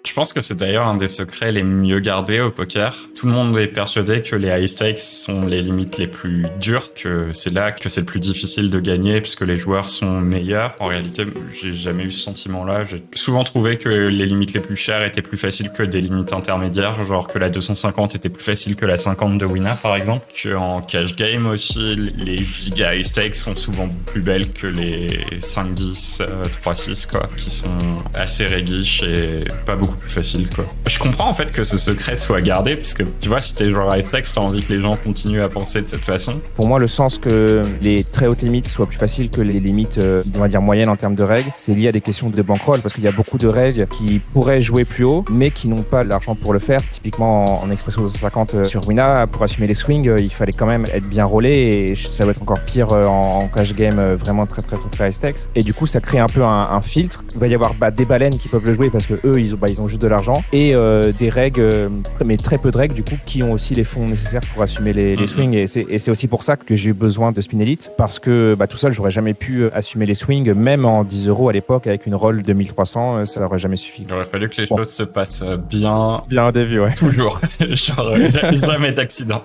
Je pense que c'est d'ailleurs un des secrets les mieux gardés au poker. Tout le monde est persuadé que les high stakes sont les limites les plus dures, que c'est là que c'est le plus difficile de gagner puisque les joueurs sont meilleurs. En réalité, j'ai jamais eu ce sentiment-là. J'ai souvent trouvé que les limites les plus chères étaient plus faciles que des limites intermédiaires, genre que la 250 était plus facile que la 50 de Wina par exemple. En cash game aussi, les giga high stakes sont souvent plus belles que les 5-10, 3-6 quoi, qui sont assez réggish et pas beaucoup plus faciles quoi. Je comprends en fait que ce secret soit gardé parce que tu vois, si t'es joueur high stakes, t'as envie que les gens continuent à penser de cette façon. Pour moi, le sens que les très hautes limites soient plus faciles que les limites, on va dire moyennes en termes de règles, c'est lié à des questions de bankroll parce qu'il y a beaucoup de règles qui pourraient jouer plus haut mais qui n'ont pas l'argent pour le faire. Typiquement en Expresso 250 sur Wina, pour assumer les swings, il fallait quand même être bien rollé et ça va être encore pire en cash game vraiment très high stakes. Et du coup, ça crée un peu un filtre. Il va y avoir des baleines qui peuvent le jouer parce que eux, ils ont juste de l'argent et des règles, mais très peu de règles du coup, qui ont aussi les fonds nécessaires pour assumer les swings. Et c'est aussi pour ça que j'ai eu besoin de Spin Elite parce que tout seul, j'aurais jamais pu assumer les swings, même en 10 € à l'époque avec une roll de 1300, ça n'aurait jamais suffi. Il aurait fallu que les choses se passent bien Bien au début, ouais. toujours. Genre, jamais d'accident.